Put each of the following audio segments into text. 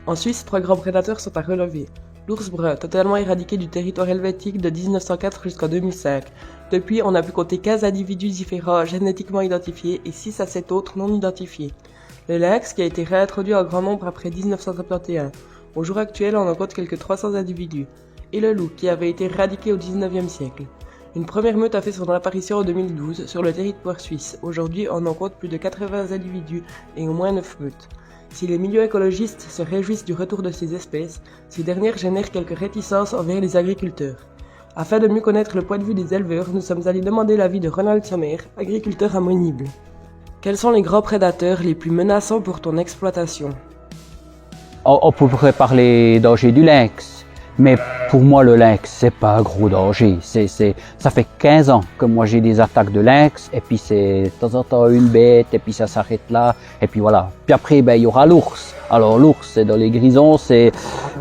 En Suisse, 3 grands prédateurs sont à relever. L'ours brun, totalement éradiqué du territoire helvétique de 1904 jusqu'en 2005. Depuis, on a pu compter 15 individus différents génétiquement identifiés et 6 à 7 autres non identifiés. Le lynx, qui a été réintroduit en grand nombre après 1971. Au jour actuel, on en compte quelques 300 individus. Et le loup, qui avait été éradiqué au 19e siècle. Une première meute a fait son apparition en 2012 sur le territoire suisse. Aujourd'hui, on en compte plus de 80 individus et au moins 9 meutes. Si les milieux écologistes se réjouissent du retour de ces espèces, ces dernières génèrent quelques réticences envers les agriculteurs. Afin de mieux connaître le point de vue des éleveurs, nous sommes allés demander l'avis de Ronald Sommer, agriculteur à Monible. Quels sont les grands prédateurs les plus menaçants pour ton exploitation? On pourrait parler danger du lynx. Mais pour moi, le lynx, c'est pas un gros danger. Ça fait 15 ans que moi j'ai des attaques de lynx, et puis c'est de temps en temps une bête, et puis ça s'arrête là, et puis voilà. Puis après, il y aura l'ours. Alors l'ours, c'est dans les grisons,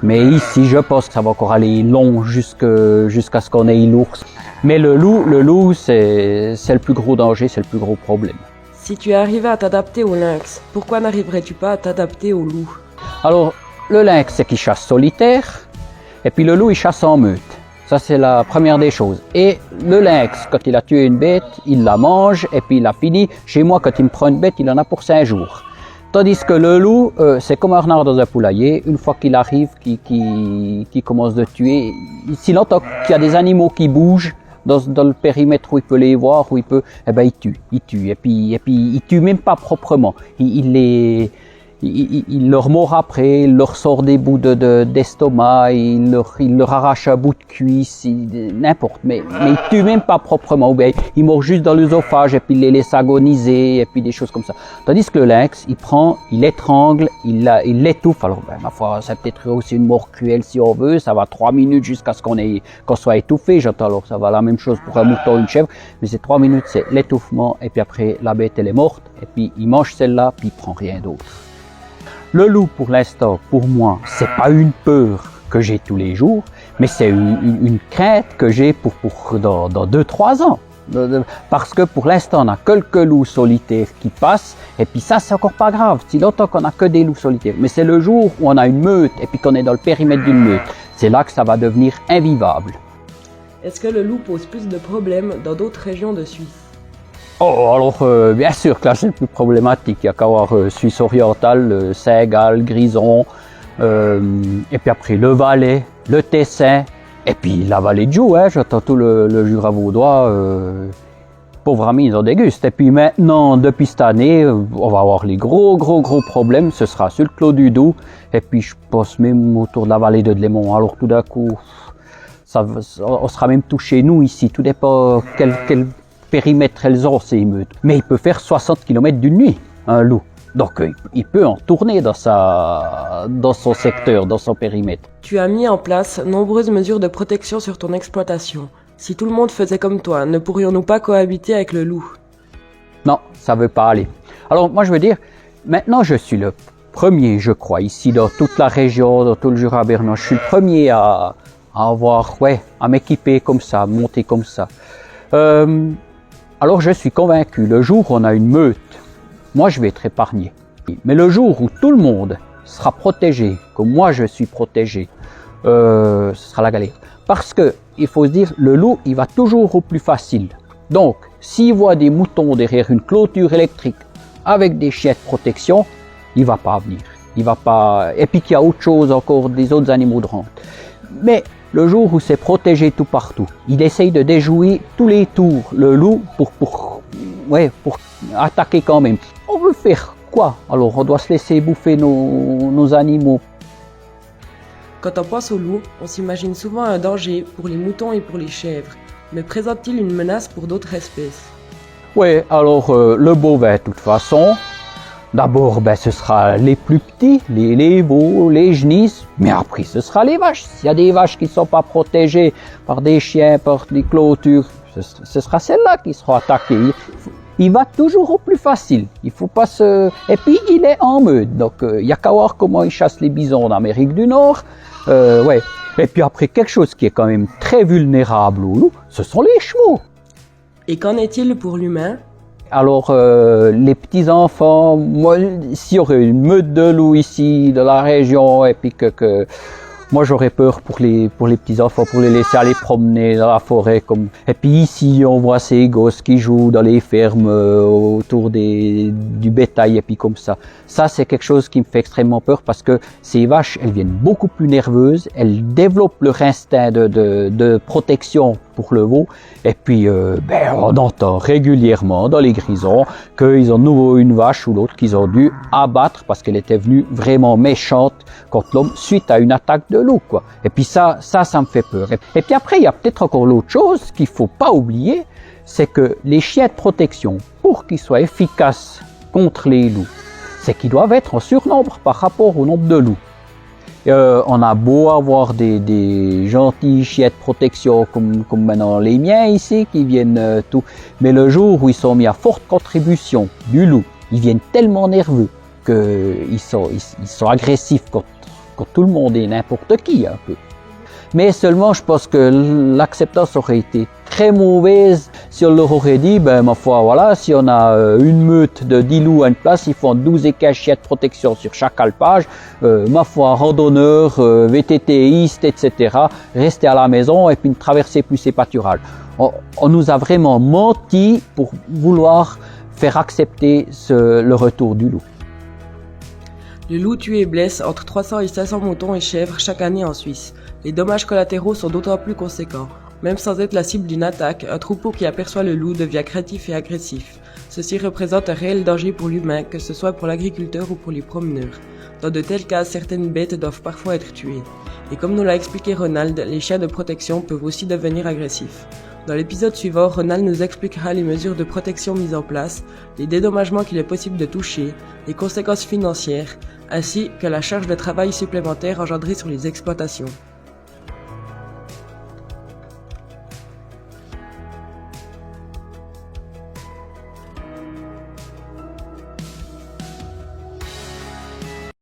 mais ici, je pense que ça va encore aller long jusqu'à ce qu'on ait l'ours. Mais le loup, c'est le plus gros danger, c'est le plus gros problème. Si tu arrivais à t'adapter au lynx, pourquoi n'arriverais-tu pas à t'adapter au loup? Alors, le lynx, c'est qu'il chasse solitaire. Et puis le loup, il chasse en meute. Ça, c'est la première des choses. Et le lynx, quand il a tué une bête, il la mange et puis il a fini. Chez moi, quand il me prend une bête, il en a pour 5 jours. Tandis que le loup, c'est comme un renard dans un poulailler. Une fois qu'il arrive, qu'il commence de tuer, s'il entend qu'il y a des animaux qui bougent dans le périmètre où il peut les voir, où il peut, il tue. Et puis il tue même pas proprement. Il leur mord après, il leur sort des bouts d'estomac, il leur arrache un bout de cuisse, n'importe. Mais il tue même pas proprement. Ou bien il mord juste dans l'œsophage et puis il les laisse agoniser et puis des choses comme ça. Tandis que le lynx, il étrangle, il l'étouffe. Alors, ma foi, ça peut être aussi une mort cruelle si on veut. Ça va 3 minutes jusqu'à ce qu'on soit étouffé. J'entends alors ça va la même chose pour un mouton, une chèvre. Mais ces 3 minutes, c'est l'étouffement et puis après la bête elle est morte et puis il mange celle-là puis il prend rien d'autre. Le loup, pour l'instant, pour moi, c'est pas une peur que j'ai tous les jours, mais c'est une crainte que j'ai dans 2-3 ans. Parce que pour l'instant, on a quelques loups solitaires qui passent, et puis ça, c'est encore pas grave, si longtemps qu'on a que des loups solitaires. Mais c'est le jour où on a une meute, et puis qu'on est dans le périmètre d'une meute, c'est là que ça va devenir invivable. Est-ce que le loup pose plus de problèmes dans d'autres régions de Suisse? Oh, alors bien sûr que là c'est le plus problématique. Il y a qu'à voir Suisse orientale, Saint-Gall, Grison, et puis après le Valais, le Tessin, et puis la vallée de Joux, j'entends tout le Jura vaudois, pauvres amis, ils en dégustent. Et puis maintenant, depuis cette année, on va avoir les gros problèmes, ce sera sur le Clos du Doubs, et puis je pense même autour de la vallée de Delémont. Alors tout d'un coup, on sera même touché nous ici, tout dépend quel périmètre elles ont ces meutes. Mais il peut faire 60 km d'une nuit, un loup. Donc il peut en tourner dans son secteur, dans son périmètre. Tu as mis en place nombreuses mesures de protection sur ton exploitation. Si tout le monde faisait comme toi, ne pourrions-nous pas cohabiter avec le loup? Non, ça ne veut pas aller. Alors moi je veux dire, maintenant je suis le premier, je crois, ici dans toute la région, dans tout le Jura bernois, je suis le premier à m'équiper comme ça, à monter comme ça. Alors je suis convaincu, le jour où on a une meute, moi je vais être épargné. Mais le jour où tout le monde sera protégé, comme moi je suis protégé, ce sera la galère. Parce que, il faut se dire, le loup, il va toujours au plus facile. Donc, s'il voit des moutons derrière une clôture électrique avec des chiens de protection, il va pas venir. Il va pas. Et puis qu'il y a autre chose encore, des autres animaux de rente. Mais le jour où c'est protégé tout partout, il essaye de déjouer tous les tours le loup pour attaquer quand même. On veut faire quoi? Alors on doit se laisser bouffer nos animaux. Quand on pense au loup, on s'imagine souvent un danger pour les moutons et pour les chèvres. Mais présente-t-il une menace pour d'autres espèces? Oui, alors le bovin de toute façon. D'abord, ce sera les plus petits, les veaux, les genisses, mais après ce sera les vaches. S'il y a des vaches qui ne sont pas protégées par des chiens, par des clôtures, ce sera celles-là qui seront attaquées. Il va toujours au plus facile. Il faut pas se. Et puis il est en meute, donc il y a qu'à voir comment il chasse les bisons en Amérique du Nord. Et puis après quelque chose qui est quand même très vulnérable au loup, ce sont les chevaux. Et qu'en est-il pour l'humain? alors les petits-enfants, moi, s'il y aurait une meute de loups ici, de la région, et puis que moi j'aurais peur pour les petits-enfants, pour les laisser aller promener dans la forêt. Et puis ici, on voit ces gosses qui jouent dans les fermes autour du bétail, et puis comme ça. Ça, c'est quelque chose qui me fait extrêmement peur parce que ces vaches, elles viennent beaucoup plus nerveuses, elles développent leur instinct de protection pour le veau. Et puis, on entend régulièrement dans les grisons qu'ils ont de nouveau une vache ou l'autre qu'ils ont dû abattre parce qu'elle était venue vraiment méchante contre l'homme suite à une attaque de loup, quoi. Et puis ça me fait peur. Et puis après, il y a peut-être encore l'autre chose qu'il faut pas oublier, c'est que les chiens de protection, pour qu'ils soient efficaces contre les loups, c'est qu'ils doivent être en surnombre par rapport au nombre de loups. On a beau avoir des gentils chiens de protection comme maintenant les miens ici qui viennent tout, mais le jour où ils sont mis à forte contribution du loup, ils viennent tellement nerveux qu'ils sont agressifs contre tout le monde et n'importe qui un peu. Mais seulement je pense que l'acceptance aurait été très mauvaise si on leur aurait dit, ma foi, voilà, si on a une meute de 10 loups à une place, ils font 12 et 15 chiens de protection sur chaque alpage, ma foi, randonneurs, VTTistes, etc., restez à la maison et puis ne traversez plus ces pâturages. On nous a vraiment menti pour vouloir faire accepter le retour du loup. Le loup tue et blesse entre 300 et 500 moutons et chèvres chaque année en Suisse. Les dommages collatéraux sont d'autant plus conséquents. Même sans être la cible d'une attaque, un troupeau qui aperçoit le loup devient craintif et agressif. Ceci représente un réel danger pour l'humain, que ce soit pour l'agriculteur ou pour les promeneurs. Dans de tels cas, certaines bêtes doivent parfois être tuées. Et comme nous l'a expliqué Ronald, les chiens de protection peuvent aussi devenir agressifs. Dans l'épisode suivant, Ronald nous expliquera les mesures de protection mises en place, les dédommagements qu'il est possible de toucher, les conséquences financières, ainsi que la charge de travail supplémentaire engendrée sur les exploitations.